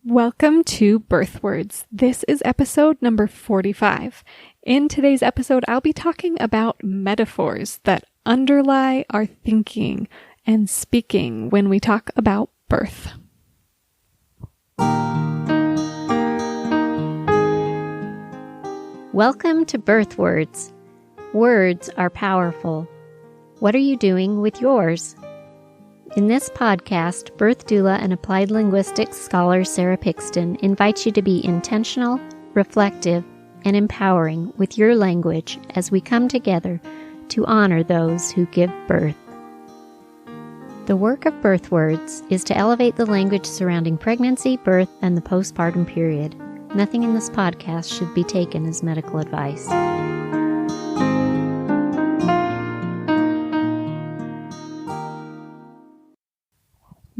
Welcome to Birth Words. This is episode number 45. In today's episode, I'll be talking about metaphors that underlie our thinking and speaking when we talk about birth. Welcome to Birth Words. Words are powerful. What are you doing with yours? In this podcast, birth doula and applied linguistics scholar Sara invites you to be intentional, reflective, and empowering with your language as we come together to honor those who give birth. The work of Birth Words is to elevate the language surrounding pregnancy, birth, and the postpartum period. Nothing in this podcast should be taken as medical advice.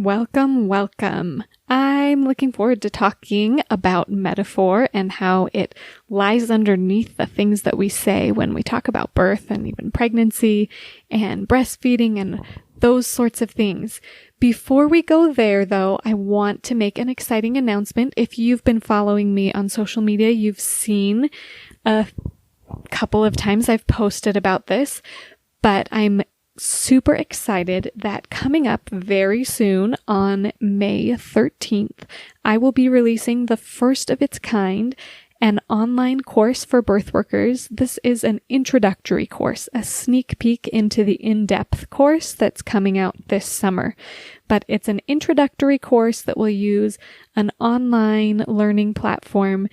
Welcome. I'm looking forward to talking about metaphor and how it lies underneath the things that we say when we talk about birth and even pregnancy and breastfeeding and those sorts of things. Before we go there, though, I want to make an exciting announcement. If you've been following me on social media, you've seen a couple of times I've posted about this, but I'm super excited that coming up very soon on May 13th, I will be releasing the first of its kind, an online course for birth workers. This is an introductory course, a sneak peek into the in-depth course that's coming out this summer. But it's an introductory course that will use an online learning platform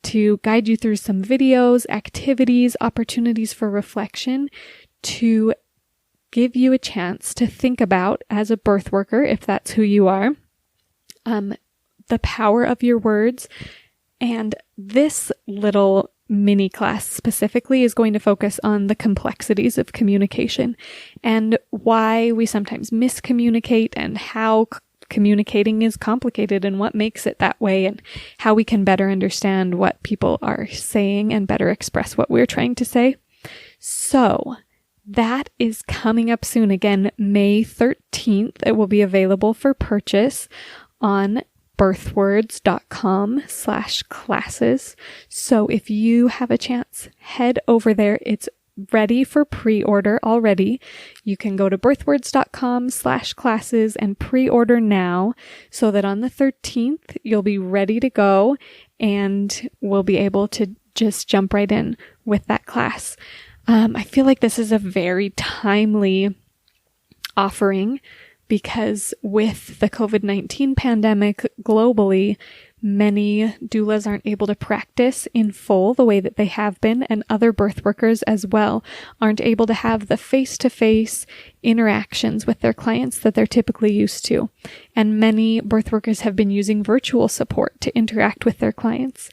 to guide you through some videos, activities, opportunities for reflection to give you a chance to think about, as a birth worker, if that's who you are, the power of your words. And this little mini class specifically is going to focus on the complexities of communication and why we sometimes miscommunicate and how communicating is complicated and what makes it that way and how we can better understand what people are saying and better express what we're trying to say. So that is coming up soon. Again, May 13th. It will be available for purchase on birthwords.com/classes. So if you have a chance, head over there. It's ready for pre-order already. You can go to birthwords.com/classes and pre-order now so that on the 13th, you'll be ready to go and we'll be able to just jump right in with that class. I feel like this is a very timely offering because with the COVID-19 pandemic globally, many doulas aren't able to practice in full the way that they have been, and other birth workers as well aren't able to have the face-to-face interactions with their clients that they're typically used to. And many birth workers have been using virtual support to interact with their clients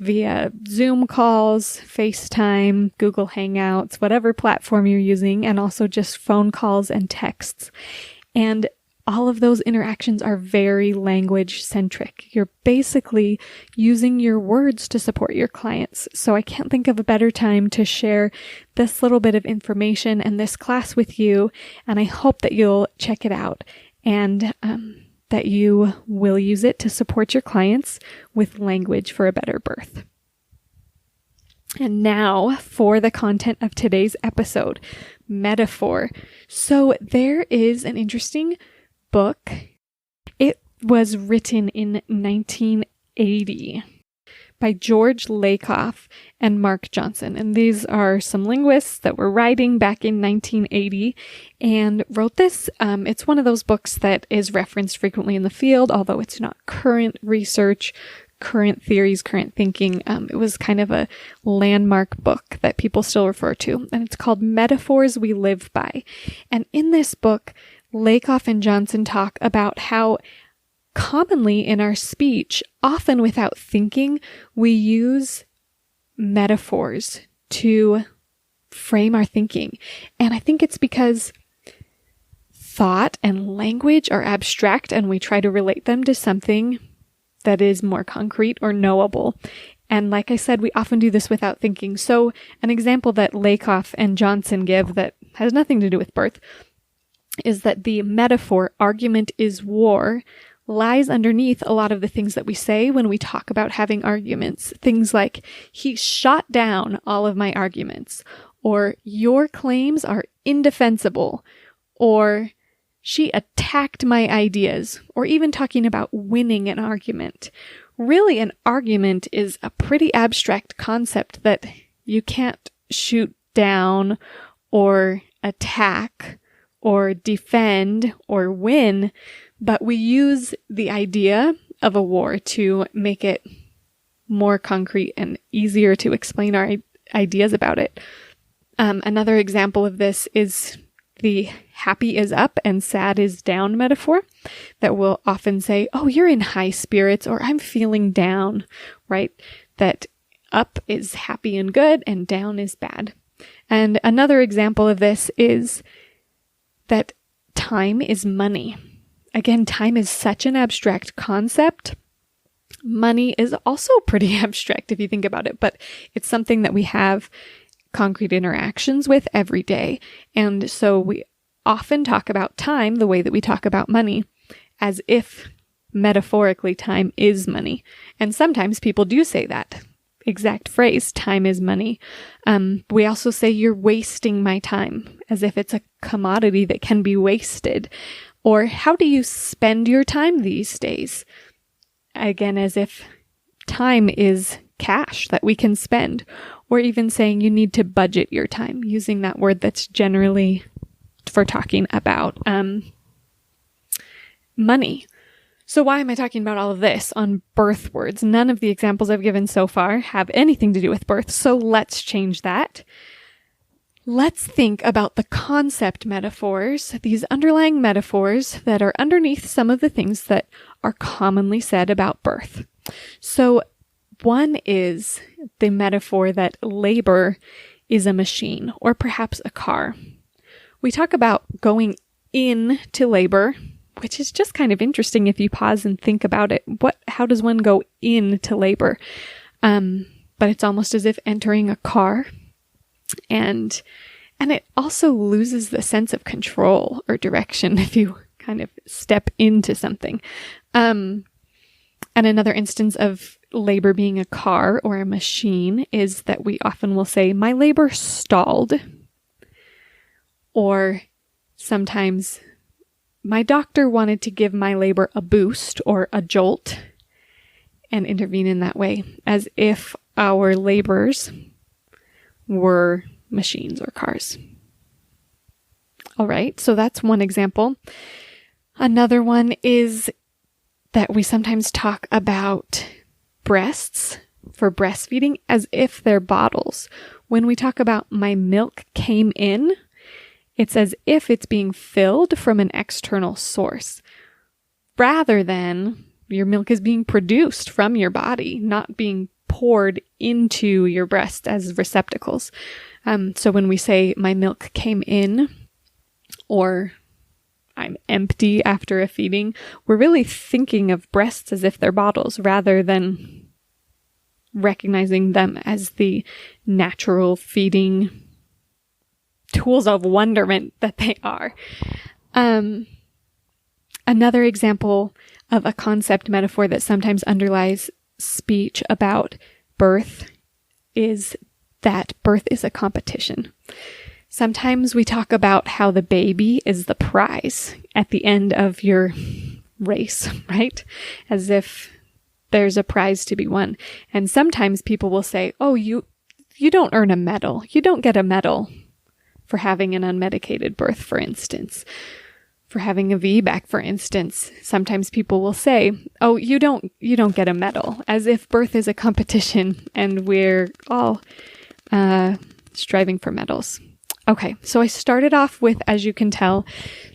via Zoom calls, FaceTime, Google Hangouts, whatever platform you're using, and also just phone calls and texts. And all of those interactions are very language centric. You're basically using your words to support your clients. So I can't think of a better time to share this little bit of information and this class with you. And I hope that you'll check it out and that you will use it to support your clients with language for a better birth. And now for the content of today's episode, metaphor. So there is an interesting book. It was written in 1980 by George Lakoff and Mark Johnson. And these are some linguists that were writing back in 1980 and wrote this. It's one of those books that is referenced frequently in the field, although it's not current research, current theories, current thinking. It was kind of a landmark book that people still refer to. And it's called Metaphors We Live By. And in this book, Lakoff and Johnson talk about how commonly in our speech, often without thinking, we use metaphors to frame our thinking. And I think it's because thought and language are abstract and we try to relate them to something that is more concrete or knowable. And like I said, we often do this without thinking. So an example that Lakoff and Johnson give that has nothing to do with birth is that the metaphor argument is war lies underneath a lot of the things that we say when we talk about having arguments. Things like, he shot down all of my arguments, or your claims are indefensible, or she attacked my ideas, or even talking about winning an argument. Really, an argument is a pretty abstract concept that you can't shoot down or attack or defend or win, but we use the idea of a war to make it more concrete and easier to explain our ideas about it. Another example of this is the happy is up and sad is down metaphor that we'll often say, oh, you're in high spirits, or I'm feeling down, right? That up is happy and good and down is bad. And another example of this is that time is money. Again, time is such an abstract concept. Money is also pretty abstract if you think about it, but it's something that we have concrete interactions with every day. And so we often talk about time the way that we talk about money, as if metaphorically time is money. And sometimes people do say that exact phrase, time is money. We also say you're wasting my time, as if it's a commodity that can be wasted. Or how do you spend your time these days? Again, as if time is cash that we can spend. Or even saying you need to budget your time, using that word that's generally for talking about money. So why am I talking about all of this on birth words? None of the examples I've given so far have anything to do with birth, so let's change that. Let's think about the concept metaphors, these underlying metaphors that are underneath some of the things that are commonly said about birth. So one is the metaphor that labor is a machine, or perhaps a car. We talk about going into labor, which is just kind of interesting if you pause and think about it. How does one go into labor? But it's almost as if entering a car. And it also loses the sense of control or direction if you kind of step into something. And another instance of labor being a car or a machine is that we often will say, my labor stalled. Or sometimes, my doctor wanted to give my labor a boost or a jolt and intervene in that way, as if our labors were machines or cars. All right, so that's one example. Another one is that we sometimes talk about breasts for breastfeeding as if they're bottles. When we talk about my milk came in, it's as if it's being filled from an external source, rather than your milk is being produced from your body, not being poured into your breast as receptacles. So when we say my milk came in, or I'm empty after a feeding, we're really thinking of breasts as if they're bottles, rather than recognizing them as the natural feeding tools of wonderment that they are. Another example of a concept metaphor that sometimes underlies speech about birth is that birth is a competition. Sometimes we talk about how the baby is the prize at the end of your race, right? As if there's a prize to be won. And sometimes people will say, oh, you don't earn a medal. You don't get a medal for having an unmedicated birth, for instance. For having a VBAC, for instance. Sometimes people will say, oh, you don't get a medal, as if birth is a competition and we're all striving for medals. Okay, so I started off with, as you can tell,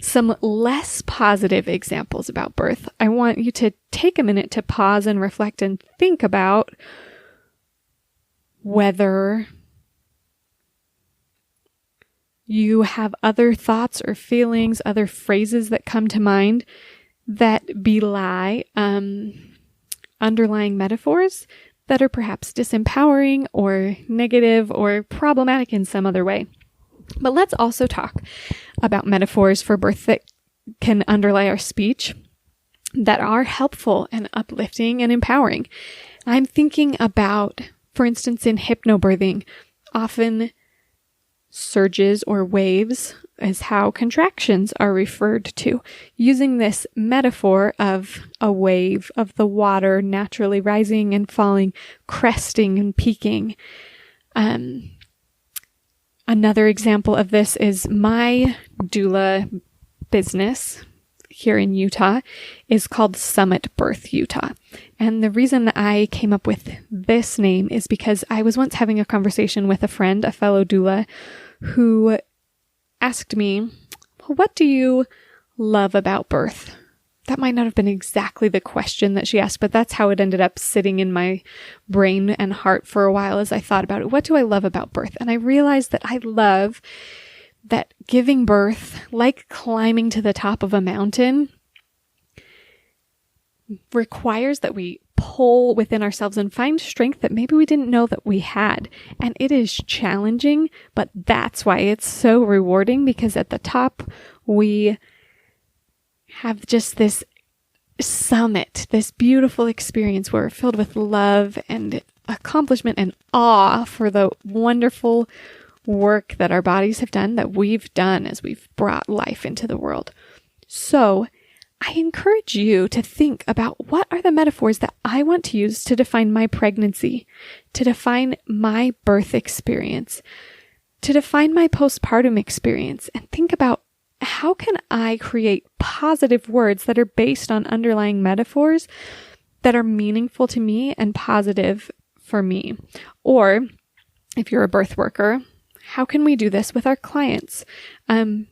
some less positive examples about birth. I want you to take a minute to pause and reflect and think about whether you have other thoughts or feelings, other phrases that come to mind that belie underlying metaphors that are perhaps disempowering or negative or problematic in some other way. But let's also talk about metaphors for birth that can underlie our speech that are helpful and uplifting and empowering. I'm thinking about, for instance, in hypnobirthing, often surges or waves is how contractions are referred to, using this metaphor of a wave of the water naturally rising and falling, cresting and peaking. Another example of this is my doula business here in Utah is called Summit Birth Utah. And the reason I came up with this name is because I was once having a conversation with a friend, a fellow doula, who asked me, well, what do you love about birth? That might not have been exactly the question that she asked, but that's how it ended up sitting in my brain and heart for a while as I thought about it. What do I love about birth? And I realized that I love that giving birth, like climbing to the top of a mountain, requires that we pull within ourselves and find strength that maybe we didn't know that we had. And it is challenging, but that's why it's so rewarding, because at the top, we have just this summit, this beautiful experience where we're filled with love and accomplishment and awe for the wonderful work that our bodies have done, that we've done as we've brought life into the world. So I encourage you to think about, what are the metaphors that I want to use to define my pregnancy, to define my birth experience, to define my postpartum experience, and think about, how can I create positive words that are based on underlying metaphors that are meaningful to me and positive for me? Or if you're a birth worker, how can we do this with our clients? The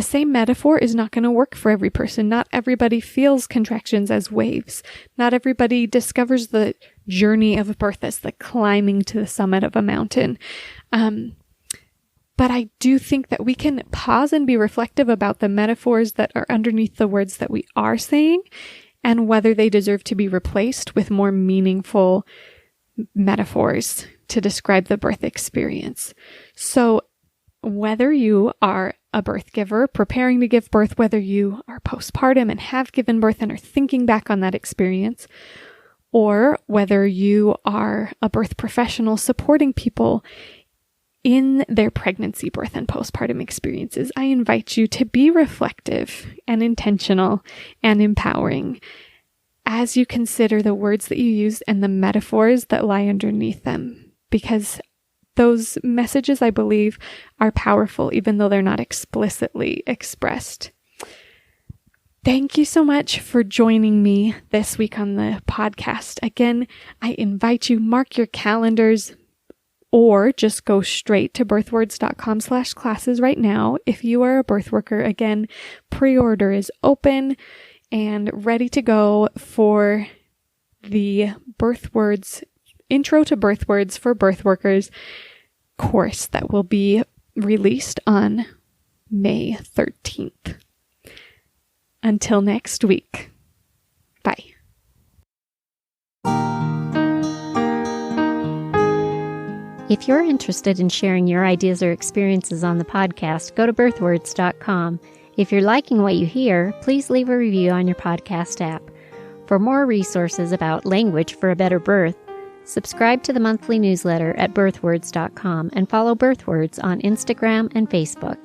same metaphor is not going to work for every person. Not everybody feels contractions as waves. Not everybody discovers the journey of birth as the climbing to the summit of a mountain. But I do think that we can pause and be reflective about the metaphors that are underneath the words that we are saying, and whether they deserve to be replaced with more meaningful metaphors to describe the birth experience. So whether you are a birth giver, preparing to give birth, whether you are postpartum and have given birth and are thinking back on that experience, or whether you are a birth professional supporting people in their pregnancy, birth, and postpartum experiences, I invite you to be reflective and intentional and empowering as you consider the words that you use and the metaphors that lie underneath them, because those messages, I believe, are powerful, even though they're not explicitly expressed. Thank you so much for joining me this week on the podcast. Again, I invite you, mark your calendars, or just go straight to birthwords.com/classes right now. If you are a birth worker, again, pre-order is open and ready to go for the BirthWords Intro to BirthWords for Birth Workers course that will be released on May 13th. Until next week. Bye. If you're interested in sharing your ideas or experiences on the podcast, go to birthwords.com. If you're liking what you hear, please leave a review on your podcast app. For more resources about language for a better birth, subscribe to the monthly newsletter at birthwords.com and follow BirthWords on Instagram and Facebook.